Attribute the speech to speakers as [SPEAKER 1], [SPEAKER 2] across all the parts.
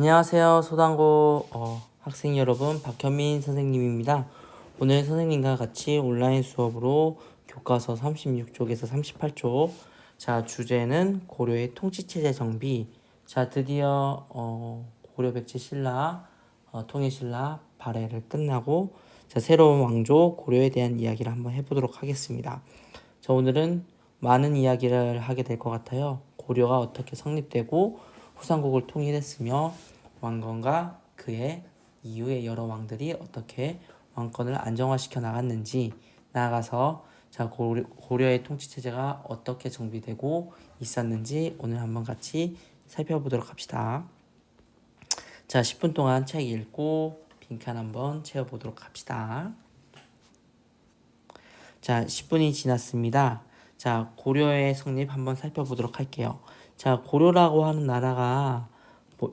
[SPEAKER 1] 안녕하세요. 소당고 학생 여러분, 박현민 선생님입니다. 오늘 선생님과 같이 온라인 수업으로 교과서 36쪽에서 38쪽, 자, 주제는 고려의 통치체제 정비. 자, 드디어 고려 백제 신라 통일신라 발해를 끝나고, 자, 새로운 왕조 고려에 대한 이야기를 한번 해보도록 하겠습니다. 자, 오늘은 많은 이야기를 하게 될 것 같아요. 고려가 어떻게 성립되고 후삼국을 통일했으며 왕건과 그의 이후의 여러 왕들이 어떻게 왕권을 안정화시켜 나갔는지, 나아가서 자, 고려의 통치체제가 어떻게 정비되고 있었는지 오늘 한번 같이 살펴보도록 합시다. 자, 10분 동안 책 읽고 빈칸 한번 채워보도록 합시다. 자, 10분이 지났습니다. 자, 고려의 성립 한번 살펴보도록 할게요. 자, 고려라고 하는 나라가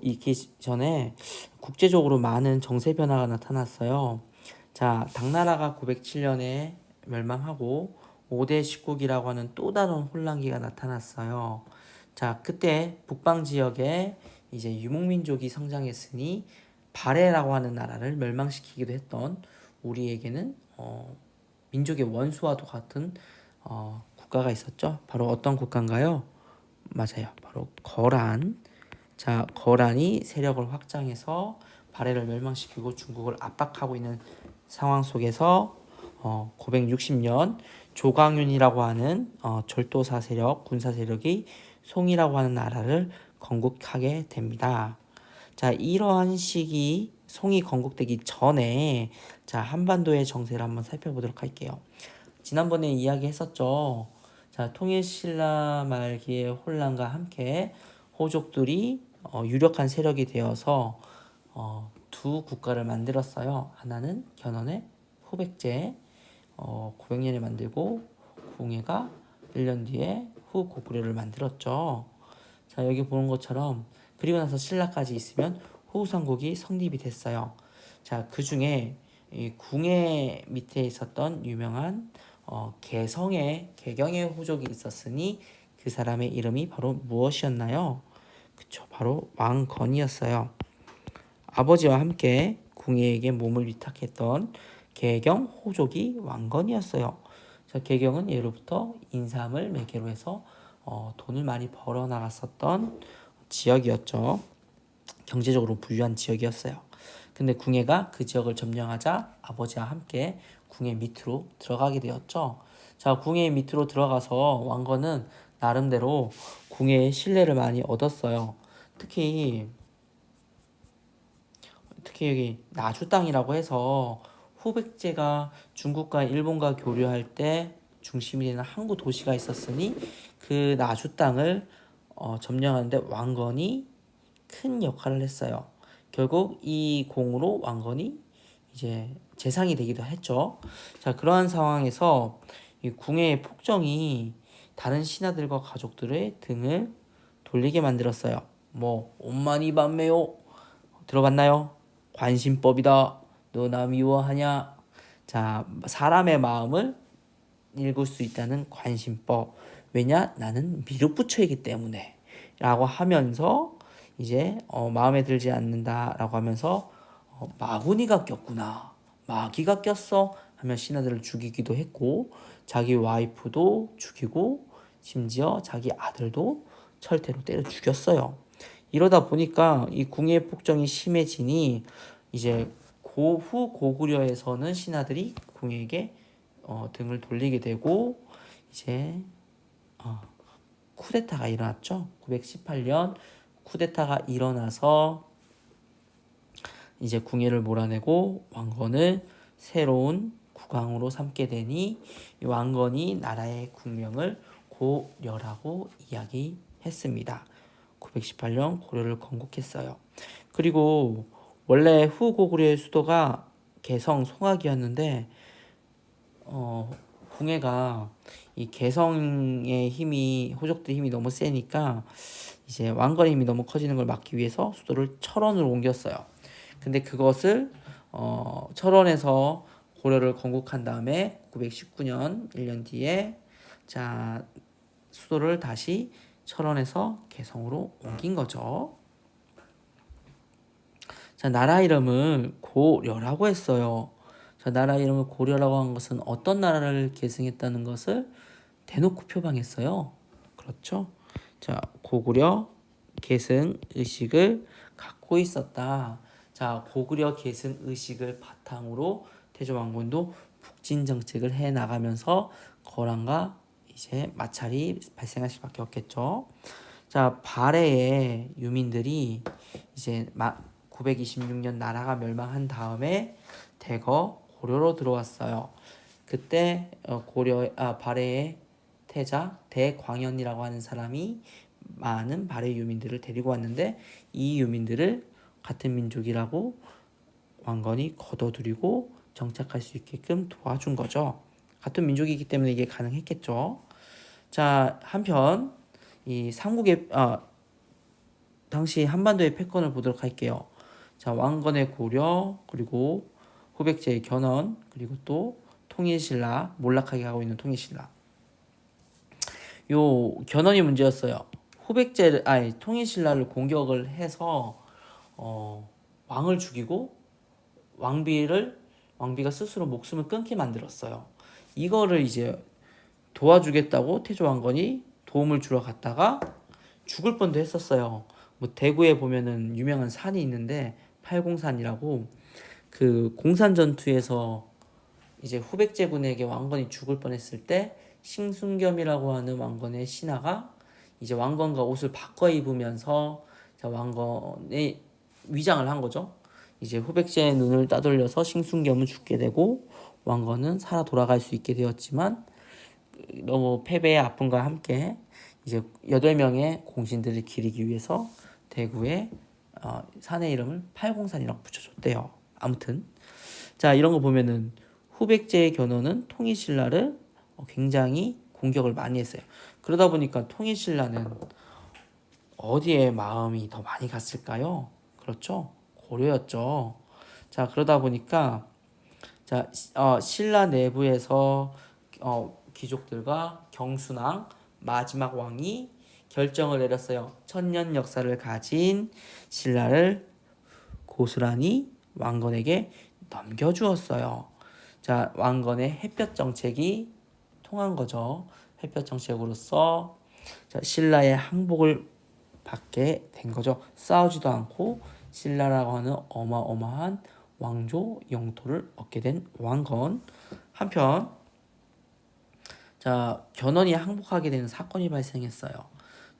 [SPEAKER 1] 있기 전에 국제적으로 많은 정세 변화가 나타났어요. 자, 당나라가 907년에 멸망하고 5대 십국이라고 하는 또 다른 혼란기가 나타났어요. 자, 그때 북방 지역에 이제 유목민족이 성장했으니 발해라고 하는 나라를 멸망시키기도 했던, 우리에게는 민족의 원수와도 같은 국가가 있었죠. 바로 어떤 국가인가요? 맞아요. 바로 거란. 자, 거란이 세력을 확장해서 발해를 멸망시키고 중국을 압박하고 있는 상황 속에서 960년 조광윤이라고 하는 절도사 세력, 군사 세력이 송이라고 하는 나라를 건국하게 됩니다. 자, 이러한 시기 송이 건국되기 전에 자, 한반도의 정세를 한번 살펴보도록 할게요. 지난번에 이야기했었죠. 자, 통일신라 말기의 혼란과 함께 호족들이 유력한 세력이 되어서 두 국가를 만들었어요. 하나는 견훤의 후백제 900년에 만들고, 궁예가 1년 뒤에 후고구려를 만들었죠. 자, 여기 보는 것처럼 그리고 나서 신라까지 있으면 후삼국이 성립이 됐어요. 자, 그 중에 이 궁예 밑에 있었던 유명한 개경의 호족이 있었으니 그 사람의 이름이 바로 무엇이었나요? 그쵸, 바로 왕건이었어요. 아버지와 함께 궁예에게 몸을 위탁했던 개경 호족이 왕건이었어요. 자, 개경은 예로부터 인삼을 매개로 해서 돈을 많이 벌어 나갔었던 지역이었죠. 경제적으로 부유한 지역이었어요. 근데 궁예가 그 지역을 점령하자 아버지와 함께 궁예 밑으로 들어가게 되었죠. 자, 궁예 밑으로 들어가서 왕건은 나름대로 궁예의 신뢰를 많이 얻었어요. 특히 여기 나주 땅이라고 해서 후백제가 중국과 일본과 교류할 때 중심이 되는 항구 도시가 있었으니 그 나주 땅을 점령하는데 왕건이 큰 역할을 했어요. 결국 이 공으로 왕건이 이제 재상이 되기도 했죠. 자, 그러한 상황에서 이 궁예의 폭정이 다른 신하들과 가족들의 등을 돌리게 만들었어요. 뭐 온만이 반매요. 들어봤나요? 관심법이다. 너 나 미워하냐? 자, 사람의 마음을 읽을 수 있다는 관심법. 왜냐? 나는 미륵부처이기 때문에. 라고 하면서 이제 마음에 들지 않는다라고 하면서 마구니가 꼈구나. 마귀가 꼈어. 하면 신하들을 죽이기도 했고, 자기 와이프도 죽이고, 심지어 자기 아들도 철퇴로 때려 죽였어요. 이러다 보니까 이 궁예 폭정이 심해지니 이제 고후 고구려에서는 신하들이 궁예에게 등을 돌리게 되고, 이제 쿠데타가 일어났죠. 918년 쿠데타가 일어나서 이제 궁예를 몰아내고 왕건을 새로운 국왕으로 삼게 되니 이 왕건이 나라의 국명을 고려라고 이야기했습니다. 918년 고려를 건국했어요. 그리고 원래 후고구려의 수도가 개성 송악이었는데 궁예가 이 개성의 힘이, 호족들의 힘이 너무 세니까 이제 왕건의 힘이 너무 커지는 걸 막기 위해서 수도를 철원으로 옮겼어요. 근데 그것을 철원에서 고려를 건국한 다음에 919년 1년 뒤에 자, 수도를 다시 철원에서 개성으로 옮긴 거죠. 자, 나라 이름을 고려라고 했어요. 자, 나라 이름을 고려라고 한 것은 어떤 나라를 계승했다는 것을 대놓고 표방했어요. 그렇죠? 자, 고구려 계승 의식을 갖고 있었다. 자, 고구려 계승 의식을 바탕으로 태조왕건도 북진 정책을 해 나가면서 거란과 이제 마찰이 발생할 수밖에 없겠죠. 자, 발해의 유민들이 이제 926년 나라가 멸망한 다음에 대거 고려로 들어왔어요. 그때 발해의 태자 대광현이라고 하는 사람이 많은 발해 유민들을 데리고 왔는데 이 유민들을 같은 민족이라고 왕건이 거둬들이고 정착할 수 있게끔 도와준 거죠. 같은 민족이기 때문에 이게 가능했겠죠. 자, 한편 이 삼국의 당시 한반도의 패권을 보도록 할게요. 자, 왕건의 고려, 그리고 후백제의 견훤, 그리고 또 통일신라, 몰락하게 하고 있는 통일신라. 요 견훤이 문제였어요. 통일신라를 공격을 해서 왕을 죽이고 왕비가 스스로 목숨을 끊게 만들었어요. 이거를 이제 도와주겠다고 태조왕건이 도움을 주러 갔다가 죽을 뻔도 했었어요. 뭐 대구에 보면은 유명한 산이 있는데 팔공산이라고 그 공산 전투에서 이제 후백제군에게 왕건이 죽을 뻔했을 때 싱순겸이라고 하는 왕건의 신하가 이제 왕건과 옷을 바꿔 입으면서 왕건의 위장을 한 거죠. 이제 후백제의 눈을 따돌려서 싱순겸은 죽게 되고 왕건은 살아 돌아갈 수 있게 되었지만 너무 패배의 아픔과 함께 이제 8명의 공신들을 기리기 위해서 대구에 산의 이름을 팔공산이라고 붙여줬대요. 아무튼 자, 이런 거 보면은 후백제의 견훤은 통일신라를 굉장히 공격을 많이 했어요. 그러다 보니까 통일신라는 어디에 마음이 더 많이 갔을까요? 그렇죠? 고려였죠. 자, 그러다 보니까 자, 신라 내부에서 귀족들과 경순왕 마지막 왕이 결정을 내렸어요. 천년 역사를 가진 신라를 고스란히 왕건에게 넘겨주었어요. 자, 왕건의 햇볕 정책이 통한 거죠. 햇볕 정책으로서 자, 신라의 항복을 받게 된 거죠. 싸우지도 않고 신라라고 하는 어마어마한 왕조 영토를 얻게 된 왕건. 한편 자, 견훤이 항복하게 되는 사건이 발생했어요.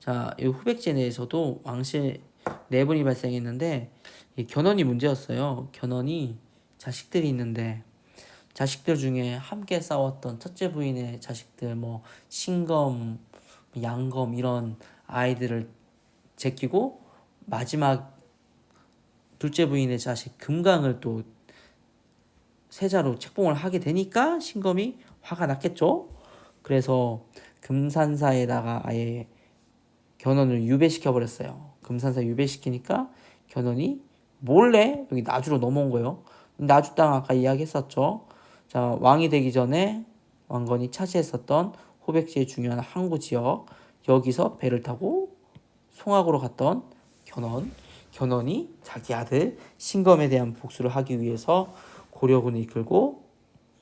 [SPEAKER 1] 자, 이 후백제 내에서도 왕실 내분이 발생했는데 이 견훤이 문제였어요. 견훤이 자식들이 있는데 자식들 중에 함께 싸웠던 첫째 부인의 자식들 뭐 신검, 양검 이런 아이들을 제끼고 마지막 둘째 부인의 자식 금강을 또 세자로 책봉을 하게 되니까 신검이 화가 났겠죠. 그래서 금산사에다가 아예 견훤을 유배시켜 버렸어요. 금산사 유배시키니까 견훤이 몰래 여기 나주로 넘어온 거예요. 나주 땅 아까 이야기했었죠. 자, 왕이 되기 전에 왕건이 차지했었던 호백제의 중요한 항구 지역 여기서 배를 타고 송악으로 갔던 견훤이 자기 아들 신검에 대한 복수를 하기 위해서 고려군을 이끌고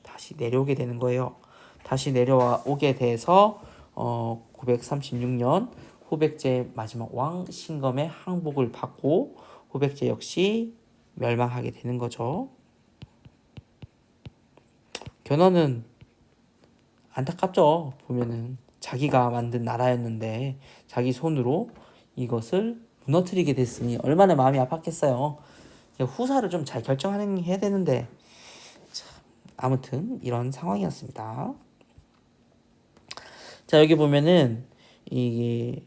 [SPEAKER 1] 다시 내려오게 되는 거예요. 다시 내려오게 돼서 936년 후백제의 마지막 왕 신검의 항복을 받고 후백제 역시 멸망하게 되는 거죠. 견훤은 안타깝죠. 보면은 자기가 만든 나라였는데 자기 손으로 이것을 무너뜨리게 됐으니 얼마나 마음이 아팠겠어요. 후사를 좀 잘 결정해야 되는데 아무튼 이런 상황이었습니다. 자, 여기 보면은 이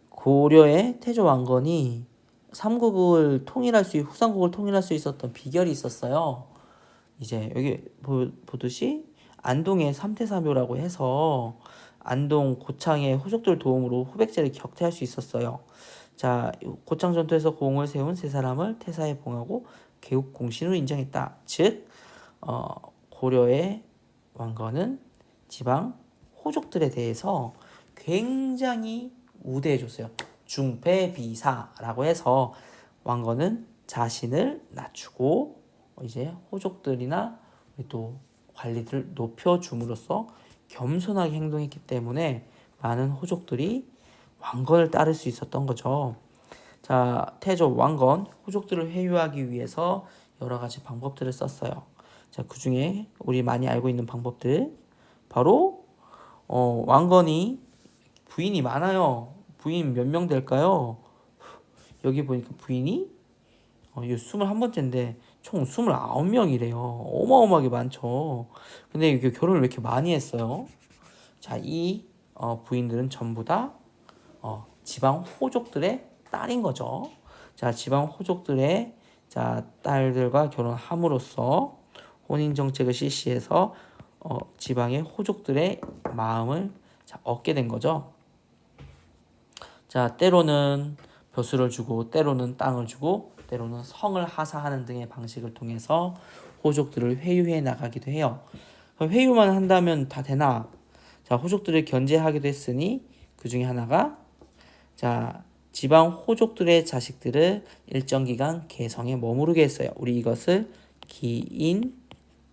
[SPEAKER 1] 고려의 태조 왕건이 삼국을 후삼국을 통일할 수 있었던 비결이 있었어요. 이제 여기 보듯이 안동의 삼태사묘라고 해서 안동 고창의 호족들 도움으로 후백제를 격퇴할 수 있었어요. 자, 고창 전투에서 공을 세운 세 사람을 태사에 봉하고 개국 공신으로 인정했다. 즉 고려의 왕건은 지방 호족들에 대해서 굉장히 우대해줬어요. 중패비사라고 해서 왕건은 자신을 낮추고 이제 호족들이나 또 관리들을 높여줌으로써 겸손하게 행동했기 때문에 많은 호족들이 왕건을 따를 수 있었던 거죠. 자, 태조 왕건 호족들을 회유하기 위해서 여러 가지 방법들을 썼어요. 자, 그 중에 우리 많이 알고 있는 방법들 바로 왕건이 부인이 많아요. 부인 몇 명 될까요? 여기 보니까 부인이 이거 21번째인데 총 29명이래요. 어마어마하게 많죠. 근데 이게 결혼을 왜 이렇게 많이 했어요? 자, 이 부인들은 전부 다 지방 호족들의 딸인 거죠. 자, 지방 호족들의 딸들과 결혼함으로써 혼인 정책을 실시해서 지방의 호족들의 마음을 얻게 된 거죠. 자, 때로는 벼슬을 주고 때로는 땅을 주고 때로는 성을 하사하는 등의 방식을 통해서 호족들을 회유해 나가기도 해요. 회유만 한다면 다 되나? 자, 호족들을 견제하기도 했으니 그 중에 하나가 지방 호족들의 자식들을 일정 기간 개성에 머무르게 했어요. 우리 이것을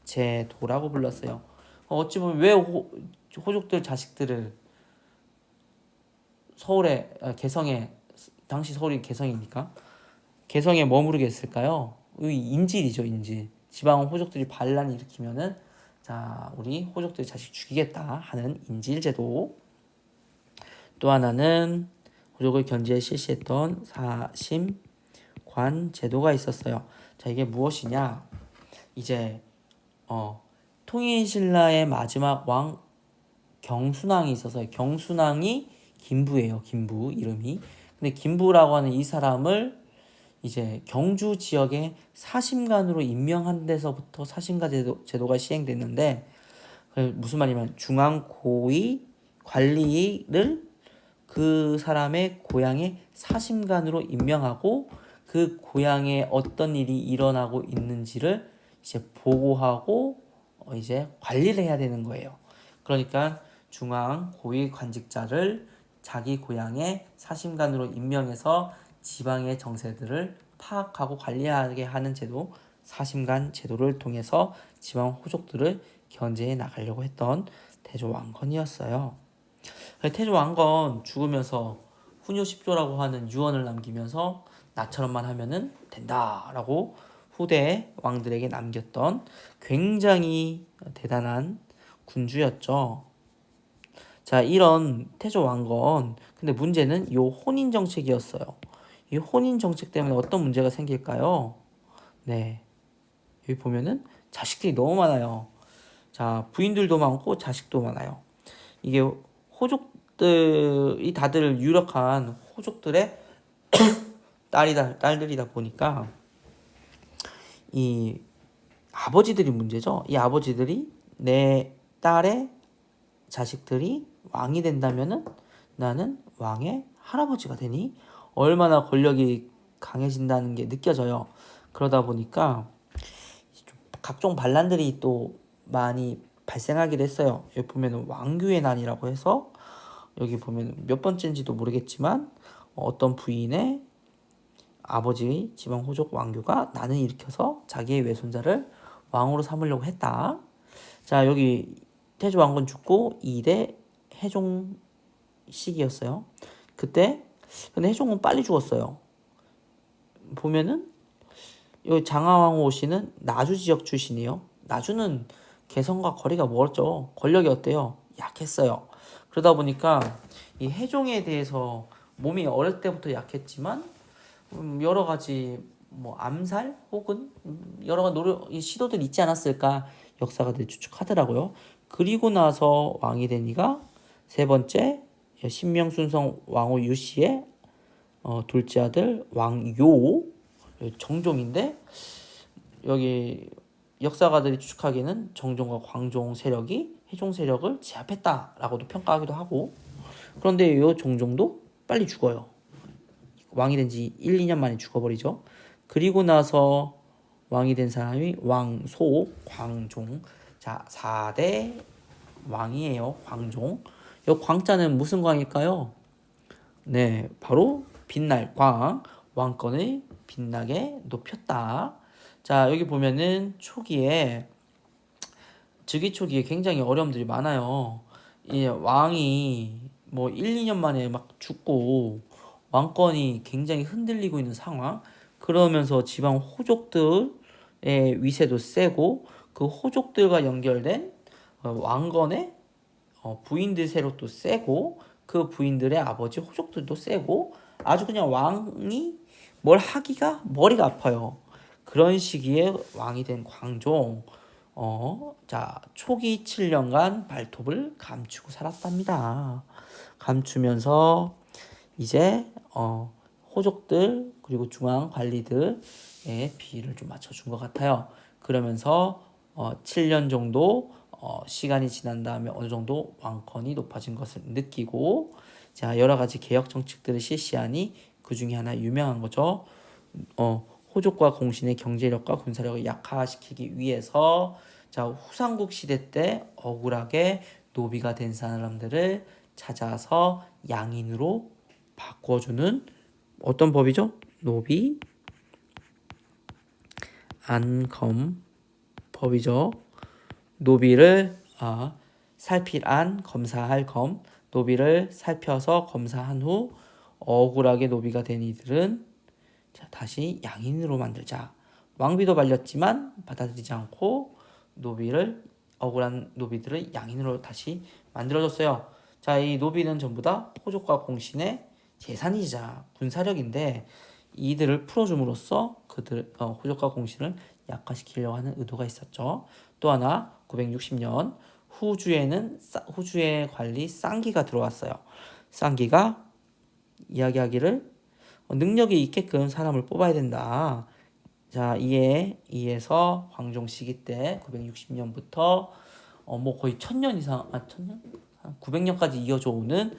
[SPEAKER 1] 기인제도라고 불렀어요. 어찌 보면 왜 호족들 자식들을 개성에 당시 서울이 개성이니까 개성에 머무르게 했을까요? 인질이죠, 인질. 지방 호족들이 반란을 일으키면은 우리 호족들 자식 죽이겠다 하는 인질제도. 또 하나는 호족을 견제해 실시했던 사심관 제도가 있었어요. 자, 이게 무엇이냐? 이제 통일신라의 마지막 왕 경순왕이 있어서 경순왕이 김부예요. 김부 이름이. 근데 김부라고 하는 이 사람을 이제 경주 지역의 사심관으로 임명한 데서부터 사심관 제도가 시행됐는데 무슨 말이냐면 중앙 고위 관리를 그 사람의 고향의 사심관으로 임명하고 그 고향에 어떤 일이 일어나고 있는지를 이제 보고하고 이제 관리를 해야 되는 거예요. 그러니까 중앙 고위 관직자를 자기 고향의 사심관으로 임명해서 지방의 정세들을 파악하고 관리하게 하는 제도, 사심관 제도를 통해서 지방 호족들을 견제해 나가려고 했던 태조 왕건이었어요. 태조 왕건 죽으면서 훈요 10조라고 하는 유언을 남기면서 나처럼만 하면은 된다라고 후대 왕들에게 남겼던 굉장히 대단한 군주였죠. 자, 이런 태조 왕건 근데 문제는 요 혼인 정책이었어요. 이 혼인 정책 때문에 어떤 문제가 생길까요? 네, 여기 보면은 자식들이 너무 많아요. 자, 부인들도 많고 자식도 많아요. 이게 호족들이 다들 유력한 호족들의 딸들이다 보니까 이 아버지들이 문제죠. 이 아버지들이 내 딸의 자식들이 왕이 된다면은 나는 왕의 할아버지가 되니 얼마나 권력이 강해진다는 게 느껴져요. 그러다 보니까 각종 반란들이 또 많이 발생하기도 했어요. 여기 보면 왕규의 난이라고 해서 여기 보면 몇 번째인지도 모르겠지만 어떤 부인의 아버지 지방 호족 왕규가 난을 일으켜서 자기의 외손자를 왕으로 삼으려고 했다. 자, 여기 태조 왕건 죽고 2대 해종 시기였어요. 그때 근데 해종은 빨리 죽었어요. 보면은 여기 장하왕후 씨는 나주 지역 출신이에요. 나주는 개성과 거리가 멀었죠. 권력이 어때요? 약했어요. 그러다 보니까 이 해종에 대해서 몸이 어릴 때부터 약했지만 여러 가지 암살 혹은 여러 가지 시도들이 있지 않았을까 역사가들이 추측하더라고요. 그리고 나서 왕이 된 이가 세 번째 신명순성 왕후 유씨의 둘째 아들 왕요 정종인데 여기 역사가들이 추측하기에는 정종과 광종 세력이 해종 세력을 제압했다라고도 평가하기도 하고 그런데 이 정종도 빨리 죽어요. 왕이 된 지 1, 2년 만에 죽어버리죠. 그리고 나서 왕이 된 사람이 왕소, 광종. 자, 4대 왕이에요. 광종. 이 광자는 무슨 광일까요? 네, 바로 빛날 광. 왕권을 빛나게 높였다. 자, 여기 보면은 초기에 즉위 초기에 굉장히 어려움들이 많아요. 이 왕이 뭐 1, 2년 만에 막 죽고 왕권이 굉장히 흔들리고 있는 상황. 그러면서 지방 호족들의 위세도 세고 그 호족들과 연결된 왕건의 부인들 세력도 세고 그 부인들의 아버지 호족들도 세고 아주 그냥 왕이 뭘 하기가 머리가 아파요. 그런 시기에 왕이 된 광종. 자, 초기 7년간 발톱을 감추고 살았답니다. 감추면서 이제 호족들 그리고 중앙 관리들의 비위를 좀 맞춰준 것 같아요. 그러면서 7년 정도 시간이 지난 다음에 어느 정도 왕권이 높아진 것을 느끼고 자 여러 가지 개혁 정책들을 실시하니 그 중에 하나 유명한 거죠. 호족과 공신의 경제력과 군사력을 약화시키기 위해서 자 후삼국 시대 때 억울하게 노비가 된 사람들을 찾아서 양인으로 바꿔주는 어떤 법이죠? 노비 안검 법이죠. 노비를 살필 안 검사할 검 노비를 살펴서 검사한 후 억울하게 노비가 된 이들은 자, 다시 양인으로 만들자. 왕비도 말렸지만 받아들이지 않고 억울한 노비들을 양인으로 다시 만들어줬어요. 자, 이 노비는 전부 다 호족과 공신의 재산이자 군사력인데 이들을 풀어줌으로써 그들 호족과 공신을 약화시키려고 하는 의도가 있었죠. 또 하나 960년 후주의 관리 쌍기가 들어왔어요. 쌍기가 이야기하기를 능력이 있게끔 사람을 뽑아야 된다. 자, 이에서 황종 시기 때 960년부터 뭐 거의 1000년 이상 900년까지 이어져 오는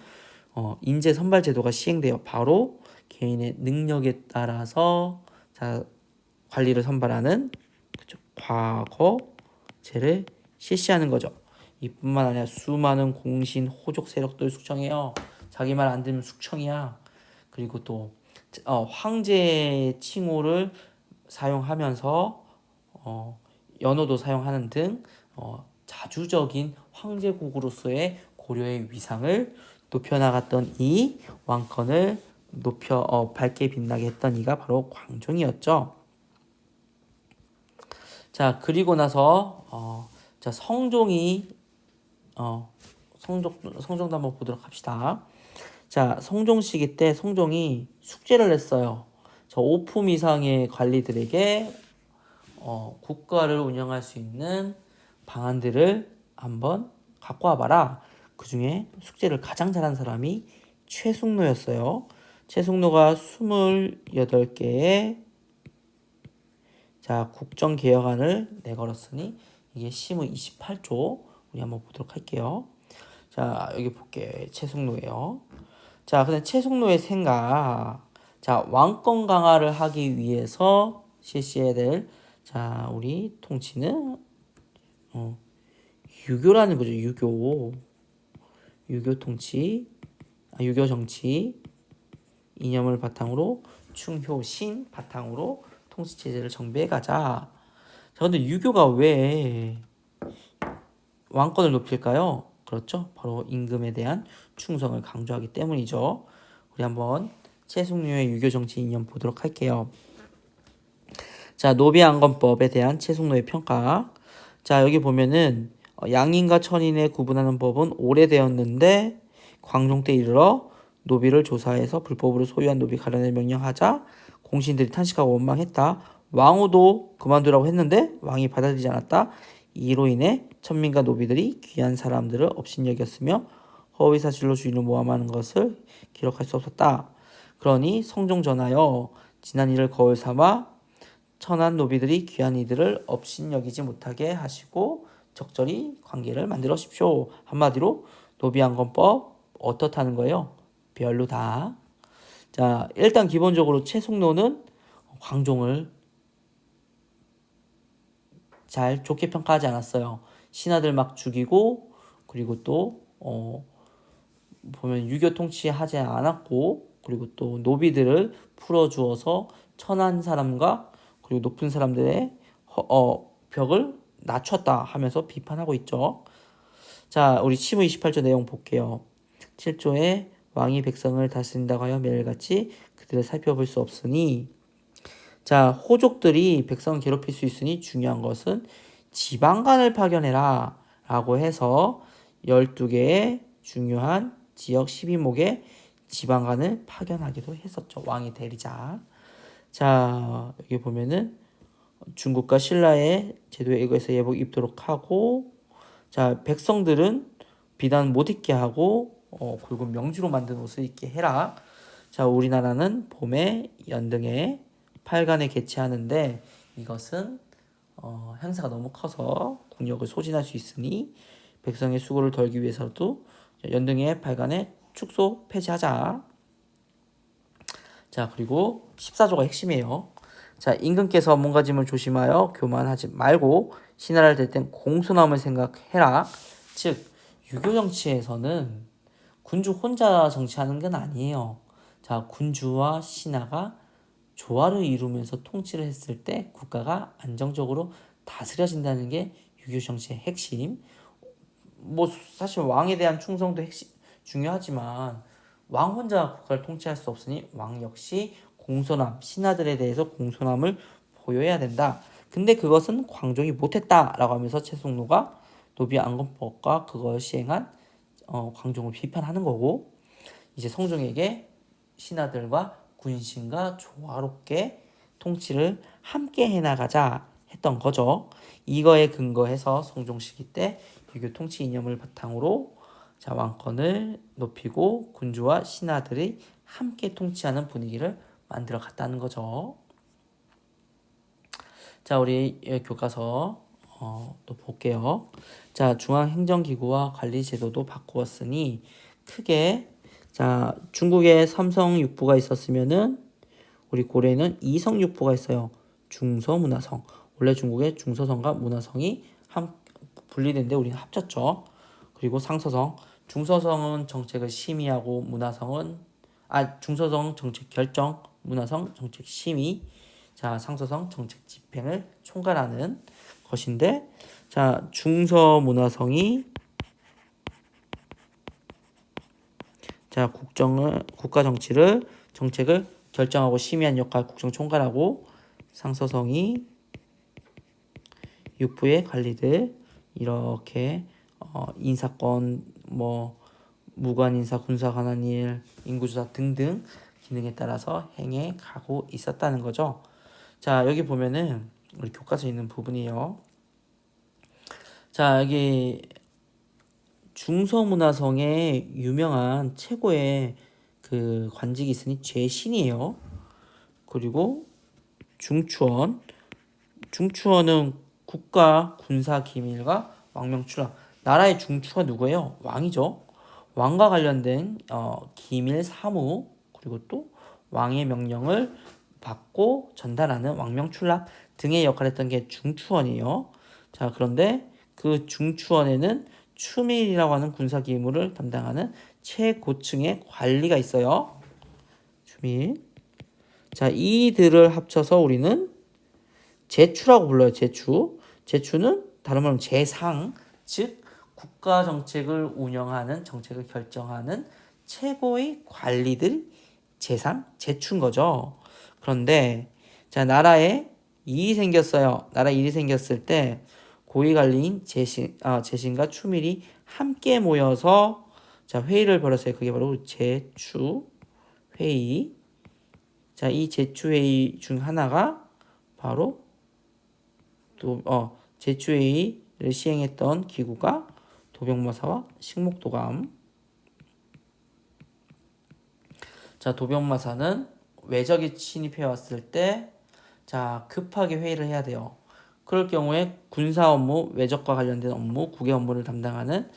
[SPEAKER 1] 인재 선발 제도가 시행돼요. 바로 개인의 능력에 따라서 자 관리를 선발하는 그죠? 과거제를 실시하는 거죠. 이뿐만 아니라 수많은 공신 호족 세력들 숙청해요. 자기 말 안 들으면 숙청이야. 그리고 또 황제 칭호를 사용하면서 연호도 사용하는 등 자주적인 황제국으로서의 고려의 위상을 높여나갔던 이 왕권을 밝게 빛나게 했던 이가 바로 광종이었죠. 자 그리고 나서 자 성종이 성종도 한번 보도록 합시다. 자 성종 시기 때 성종이 숙제를 냈어요. 저 5품 이상의 관리들에게 국가를 운영할 수 있는 방안들을 한번 갖고 와봐라. 그 중에 숙제를 가장 잘한 사람이 최숙노였어요. 최숙노가 28개의 자 국정개혁안을 내걸었으니 이게 심의 28조 우리 한번 보도록 할게요. 자 여기 볼게 최숙노예요. 자 근데 최숙노의 생각 자 왕권 강화를 하기 위해서 실시해야 될 자 우리 통치는 유교라는 거죠. 유교 통치 유교 정치 이념을 바탕으로 충효신 바탕으로 통치 체제를 정비해 가자. 자 근데 유교가 왜 왕권을 높일까요? 그렇죠. 바로 임금에 대한 충성을 강조하기 때문이죠. 우리 한번 최숙노의 유교 정치 이념 보도록 할게요. 자 노비안건법에 대한 최숙노의 평가. 자 여기 보면은 양인과 천인에 구분하는 법은 오래되었는데 광종 때 이르러 노비를 조사해서 불법으로 소유한 노비 가련을 명령하자 공신들이 탄식하고 원망했다. 왕후도 그만두라고 했는데 왕이 받아들이지 않았다. 이로 인해 천민과 노비들이 귀한 사람들을 업신여겼으며 허위사실로 주인을 모함하는 것을 기록할 수 없었다. 그러니 성종 전하여 지난 일을 거울 삼아 천한 노비들이 귀한 이들을 업신여기지 못하게 하시고 적절히 관계를 만들어 십시오. 한마디로 노비안건법 어떻다는 거예요? 별로다. 자 일단 기본적으로 최숙노는 광종을 잘 좋게 평가하지 않았어요. 신하들 막 죽이고 그리고 또 보면 유교 통치하지 않았고 그리고 또 노비들을 풀어주어서 천한 사람과 그리고 높은 사람들의 벽을 낮췄다 하면서 비판하고 있죠. 자, 우리 시무 28조 내용 볼게요. 7조에 왕이 백성을 다스린다고 하여 매일같이 그들을 살펴볼 수 없으니, 자, 호족들이 백성을 괴롭힐 수 있으니 중요한 것은 지방관을 파견해라 라고 해서 12개의 중요한 지역 12목의 지방관을 파견하기도 했었죠. 왕이 대리자. 자, 여기 보면은 중국과 신라의 제도에 의거해서 예복 입도록 하고, 자, 백성들은 비단 못 입게 하고 굵은 명주로 만든 옷을 입게 해라. 자, 우리나라는 봄에 연등에 팔간에 개최하는데 이것은 행사가 너무 커서 국력을 소진할 수 있으니 백성의 수고를 덜기 위해서도 연등에 팔간에 축소 폐지하자. 자, 그리고 14조가 핵심이에요. 자, 임금께서 몸가짐을 조심하여 교만하지 말고 신하를 댈 땐 공손함을 생각해라. 즉, 유교 정치에서는 군주 혼자 정치하는 건 아니에요. 자, 군주와 신하가 조화를 이루면서 통치를 했을 때 국가가 안정적으로 다스려진다는 게 유교 정치의 핵심. 뭐 사실 왕에 대한 충성도 핵심 중요하지만 왕 혼자 국가를 통치할 수 없으니 왕 역시 공손함, 신하들에 대해서 공손함을 보여야 된다. 근데 그것은 광종이 못했다라고 하면서 최숙노가 노비 안건법과 그걸 시행한 광종을 비판하는 거고, 이제 성종에게 신하들과 군신과 조화롭게 통치를 함께 해나가자 했던 거죠. 이거에 근거해서 성종 시기 때 유교 통치 이념을 바탕으로 자, 왕권을 높이고 군주와 신하들이 함께 통치하는 분위기를 만들어 갔다는 거죠. 자, 우리 교과서 또 볼게요. 자, 중앙행정기구와 관리제도도 바꾸었으니 크게, 자, 중국에 삼성육부가 있었으면은 우리 고려에는 이성육부가 있어요. 중서문화성. 원래 중국의 중서성과 문화성이 분리된데 우리는 합쳤죠. 그리고 상서성. 중서성은 정책을 심의하고 중서성 정책 결정, 문화성 정책 심의. 자, 상서성 정책 집행을 총괄하는 것인데, 자, 중서문화성이 자, 국가 정책을 결정하고 심의한 역할 국정 총괄하고, 상서성이 육부의 관리들 이렇게 인사권, 무관 인사, 군사 관한 일, 인구조사 등등 기능에 따라서 행해 가고 있었다는 거죠. 자, 여기 보면은 우리 교과서에 있는 부분이에요. 자, 여기 중서문화성에 유명한 최고의 그 관직이 있으니 제신이에요. 그리고 중추원은 국가 군사 기밀과 왕명 출납. 나라의 중추가 누구예요? 왕이죠. 왕과 관련된 기밀 사무, 그리고 또 왕의 명령을 받고 전달하는 왕명 출납 등의 역할을 했던 게 중추원이에요. 자, 그런데 그 중추원에는 추밀이라고 하는 군사 기밀을 담당하는 최고층의 관리가 있어요. 추밀. 자, 이들을 합쳐서 우리는 제추라고 불러요. 제추는 다른 말로 제상, 즉 국가 정책을 운영하는, 정책을 결정하는 최고의 관리들, 제추인 거죠. 그런데 자, 나라에 일이 생겼어요. 나라 일이 생겼을 때 고위 관리인 제신과 추밀이 함께 모여서 자, 회의를 벌였어요. 그게 바로 제추 회의. 자, 이 제추 회의 중 하나가 바로 제추 회의를 시행했던 기구가 도병마사와 식목도감. 자, 도병마사는 외적이 침입해 왔을 때 자, 급하게 회의를 해야 돼요. 그럴 경우에 군사 업무, 외적과 관련된 업무, 국외 업무를 담당하는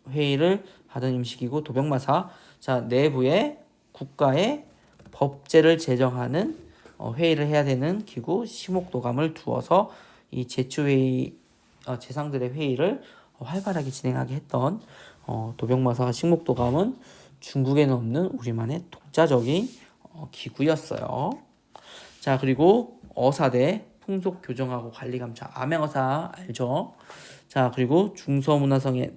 [SPEAKER 1] 회의를 하던 임시기구 도병마사. 자, 내부에 국가의 법제를 제정하는 회의를 해야 되는 기구 심옥도감을 두어서 이 제추회의 재상들의 회의를 활발하게 진행하게 했던 도병마사와 식목도감은 중국에는 없는 우리만의 독자적인 기구였어요. 자, 그리고 어사대 풍속교정하고 관리감찰 암행어사 알죠? 자, 그리고 중서문화성의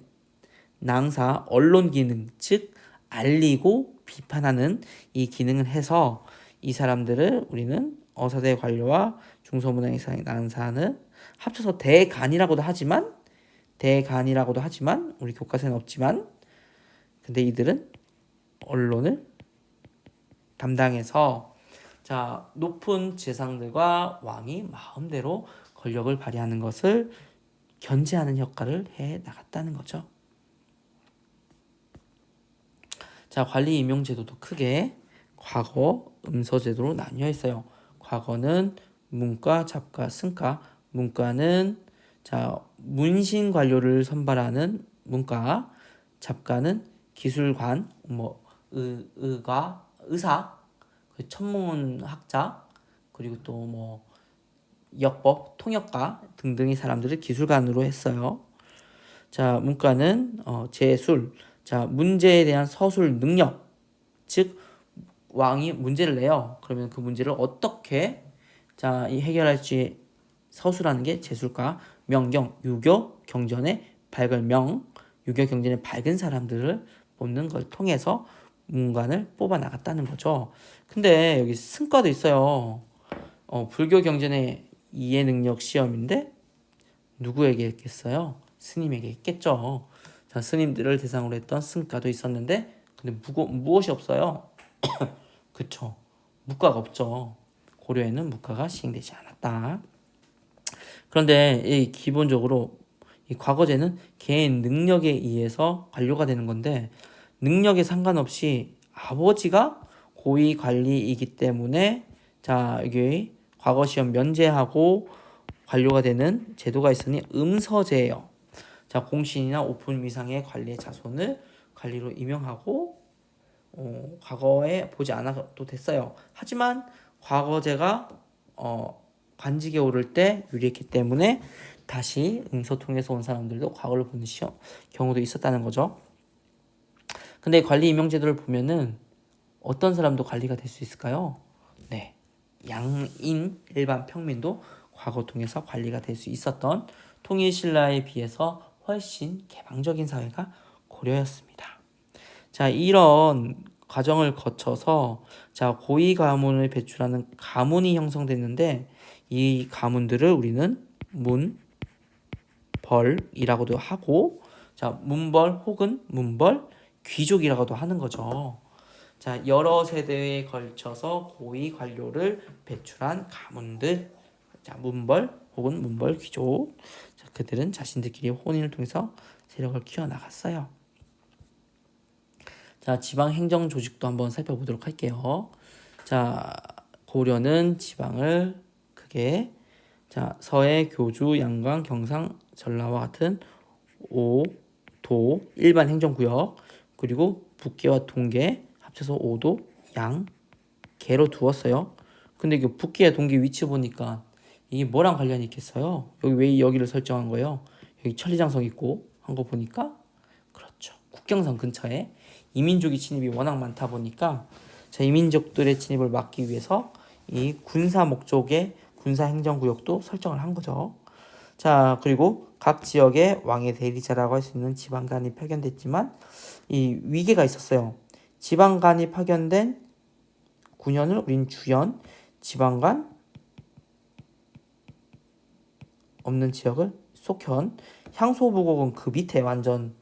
[SPEAKER 1] 낭사 언론 기능, 즉 알리고 비판하는 이 기능을 해서 이 사람들을 우리는 어사대 관료와 중서문화성의 낭사는 합쳐서 대간이라고도 하지만 우리 교과서에는 없지만 근데 이들은 언론을 담당해서 자, 높은 재상들과 왕이 마음대로 권력을 발휘하는 것을 견제하는 역할을 해 나갔다는 거죠. 자, 관리 임용 제도도 크게 과거, 음서 제도로 나뉘어 있어요. 과거는 문과, 잡과, 승과. 문과는 자, 문신 관료를 선발하는 문과, 잡과는 기술관, 의사, 천문학자, 그리고 또 역법, 통역가 등등의 사람들을 기술관으로 했어요. 자, 문과는 제술, 자, 문제에 대한 서술 능력, 즉 왕이 문제를 내요. 그러면 그 문제를 어떻게 자, 해결할지 서술하는 게 제술과. 명경, 유교, 경전의 발걸명, 유교 경전의 밝은 사람들을 뽑는 걸 통해서 문관을 뽑아 나갔다는 거죠. 근데 여기 승과도 있어요. 불교 경전의 이해 능력 시험인데 누구에게 했겠어요? 스님에게 했겠죠. 자, 스님들을 대상으로 했던 승과도 있었는데 근데 무엇이 없어요? 그쵸. 무과가 없죠. 고려에는 무과가 시행되지 않았다. 그런데 기본적으로 이 과거제는 개인 능력에 의해서 관료가 되는 건데 능력에 상관없이 아버지가 고위 관리이기 때문에 자, 이게 과거 시험 면제하고 관료가 되는 제도가 있으니 음서제예요. 자, 공신이나 오품 위상의 관리의 자손을 관리로 임명하고 과거에 보지 않아도 됐어요. 하지만 과거제가 관직에 오를 때 유리했기 때문에 다시 음서통에서 온 사람들도 과거를 보는 경우도 있었다는 거죠. 근데 관리 임명 제도를 보면은 어떤 사람도 관리가 될 수 있을까요? 네, 양인 일반 평민도 과거 통해서 관리가 될 수 있었던 통일 신라에 비해서 훨씬 개방적인 사회가 고려였습니다. 자, 이런 과정을 거쳐서 자, 고위 가문을 배출하는 가문이 형성됐는데 이 가문들을 우리는 문벌이라고도 하고 자, 문벌 혹은 문벌 귀족이라고도 하는 거죠. 자, 여러 세대에 걸쳐서 고위 관료를 배출한 가문들, 자, 문벌 혹은 문벌 귀족. 자, 그들은 자신들끼리 혼인을 통해서 세력을 키워나갔어요. 자, 지방 행정 조직도 한번 살펴보도록 할게요. 자, 고려는 지방을 크게 자, 서해, 교주, 양강, 경상, 전라와 같은 5, 도, 일반 행정구역 그리고 북계와 동계 합쳐서 5도, 양, 개로 두었어요. 근데 이 북계와 동계 위치 보니까 이게 뭐랑 관련이 있겠어요? 여기 왜 여기를 설정한 거예요? 여기 천리장성 있고 한 거 보니까 그렇죠. 국경선 근처에 이민족이 진입이 워낙 많다 보니까 자, 이민족들의 진입을 막기 위해서 이 군사 목적의 군사 행정구역도 설정을 한 거죠. 자, 그리고 각 지역에 왕의 대리자라고 할 수 있는 지방관이 파견됐지만 이 위계가 있었어요. 지방관이 파견된 9년을 우린 주연, 지방관 없는 지역을 속현, 향소부국은 그 밑에 완전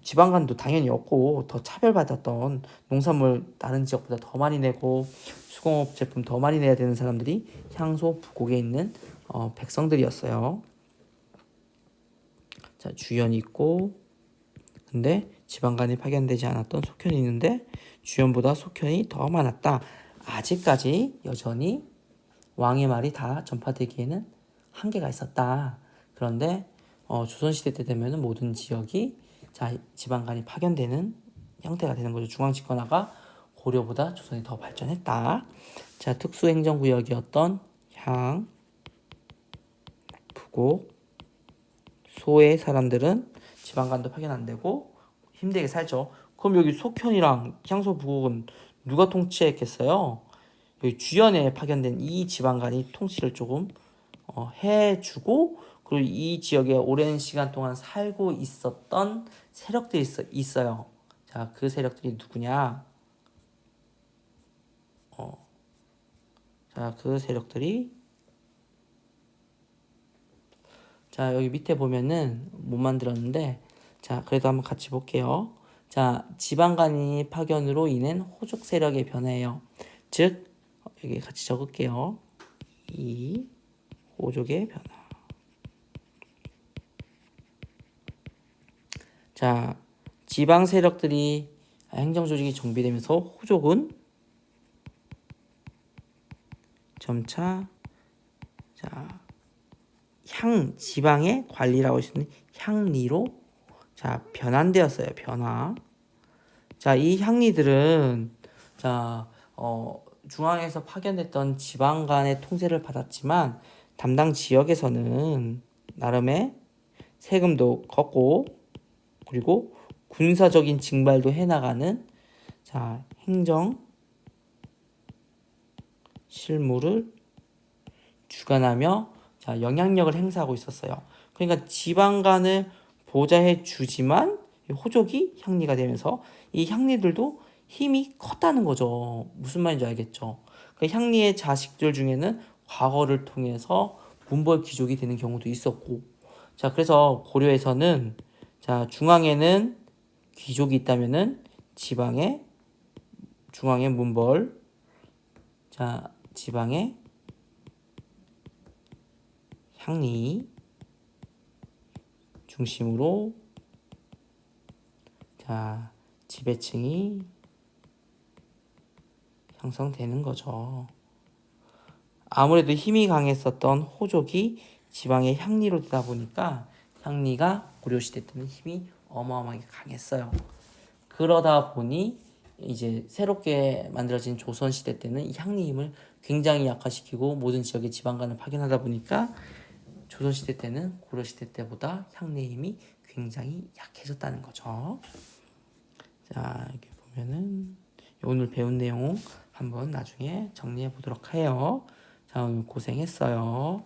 [SPEAKER 1] 지방간도 당연히 없고 더 차별받았던 농산물 다른 지역보다 더 많이 내고 수공업 제품 더 많이 내야 되는 사람들이 향소 부곡에 있는 백성들이었어요. 자, 주연이 있고 근데 지방간이 파견되지 않았던 속현이 있는데 주연보다 속현이 더 많았다. 아직까지 여전히 왕의 말이 다 전파되기에는 한계가 있었다. 그런데 조선시대 때 되면 모든 지역이 자, 지방간이 파견되는 형태가 되는 거죠. 중앙집권화가 고려보다 조선이 더 발전했다. 자, 특수행정구역이었던 향, 부곡, 소의 사람들은 지방간도 파견 안 되고 힘들게 살죠. 그럼 여기 속현이랑 향소, 부곡은 누가 통치했겠어요? 여기 주연에 파견된 이 지방간이 통치를 조금 해주고, 그리고 이 지역에 오랜 시간 동안 살고 있었던 세력들이 있어요. 자, 그 세력들이 누구냐? 자, 그 세력들이, 자, 여기 밑에 보면은 못 만들었는데, 자, 그래도 한번 같이 볼게요. 자, 지방간이 파견으로 인한 호족 세력의 변화예요. 즉, 여기 같이 적을게요. 이 호족의 변화. 자, 지방 세력들이 행정 조직이 정비되면서 호족은 점차, 자, 지방의 관리라고 할 수 있는 향리로, 자, 변환되었어요. 변화. 자, 이 향리들은, 자, 중앙에서 파견됐던 지방 간의 통제를 받았지만 담당 지역에서는 나름의 세금도 걷고, 그리고 군사적인 징발도 해나가는, 자, 행정 실무를 주관하며, 자, 영향력을 행사하고 있었어요. 그러니까 지방간을 보좌해 주지만 호족이 향리가 되면서 이 향리들도 힘이 컸다는 거죠. 무슨 말인지 알겠죠? 그 향리의 자식들 중에는 과거를 통해서 문벌 귀족이 되는 경우도 있었고, 자, 그래서 고려에서는, 자, 중앙에는 귀족이 있다면은 지방에, 중앙에 문벌, 자, 지방에 향리 중심으로, 자, 지배층이 형성되는 거죠. 아무래도 힘이 강했었던 호족이 지방의 향리로 되다 보니까 향리가 고려시대 때는 힘이 어마어마하게 강했어요. 그러다 보니 이제 새롭게 만들어진 조선시대 때는 이 향리 힘을 굉장히 약화시키고 모든 지역에 지방간을 파견하다 보니까 조선시대 때는 고려시대 때보다 향리 힘이 굉장히 약해졌다는 거죠. 자, 여기 보면은 오늘 배운 내용 한번 나중에 정리해 보도록 해요. 자, 오늘 고생했어요.